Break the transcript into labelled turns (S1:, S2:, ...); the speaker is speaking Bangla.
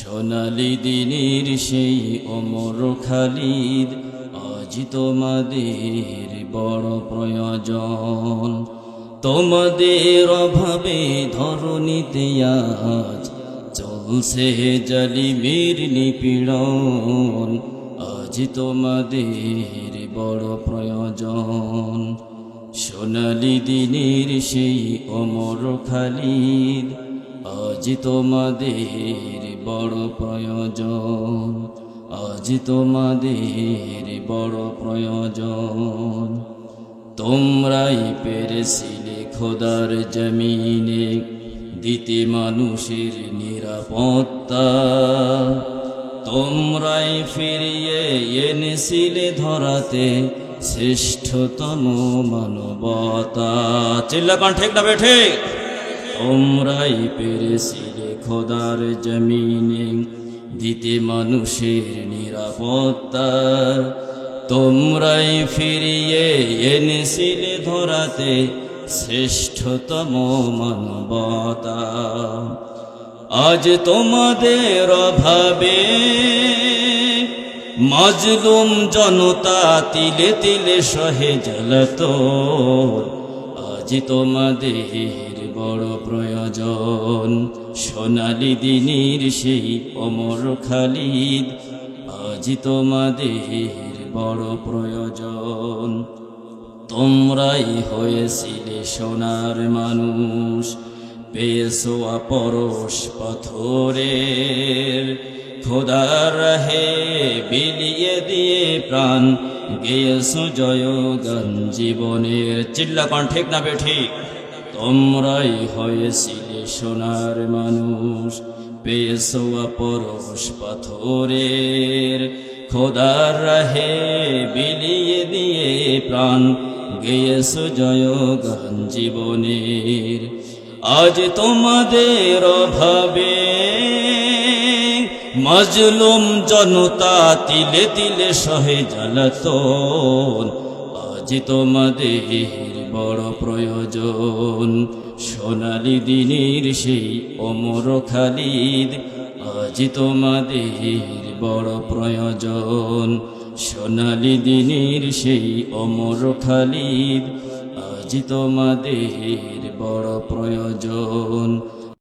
S1: সোনালি দিনের সেই অমর খালিদ, আজ তোমাদের বড় প্রয়োজন। তোমাদের অভাবে ধরণীতে আজ চলছে জালিমের নিপীড়ন, আজ তোমাদের বড় প্রয়োজন। সোনালি দিনের সেই অমর খালিদ, আজ তোমাদের বড় প্রয়োজন, আজ তোমাদের বড় প্রয়োজন। তোমরাই পেরেছিলে খোদার জমিনে দিতে মানুষের নিরাপত্তা, তোমরাই ফিরিয়ে এনেছিলে ধরাতে শ্রেষ্ঠতম মানবতা। চিল্লাকান ঠিক না বেঠে? তোমরাই পেরেছিলে খোদার জমিনে দিতে মানুষের নিরাপত্তা, তোমরাই ফিরিয়ে এনেছিলে ধরাতে শ্রেষ্ঠতম মানবতা। আজ তোমাদের অভাবে মাজলুম জনতা তিলে তিলে সহে জ্বালাতন, আজ তোমাদের বড় প্রয়োজন। সোনালি দিনের সেই অমর খালিদ, আজ তোমাদের বড় প্রয়োজন। তোমরাই হয়েছিলে সোনার মানুষ, পেয়েছো আপরশ পাথরের, খোদার রাহে বিলিয়ে দিয়ে প্রাণ গেয়েছো জয়গান জীবনের। চিল্লাকান ঠিক না বেঠি? তোমরাই হয়েছিলে সোনার মানুষ, পেয়েছো আপরশ পাথরের, খোদার রাহে বিলিয়ে দিয়ে প্রাণ গেয়েছো জয়গান জীবনের। আজ তোমাদের অভাবে মাজলুম জনতা তিলে তিলে সহে জ্বালাতন, আজ তোমাদের বড় প্রয়োজন। সোনালি দিনের সেই অমর খালিদ, আজ তোমাদের বড় প্রয়োজন। সোনালি দিনের সেই অমর খালিদ, আজ তোমাদের বড় প্রয়োজন।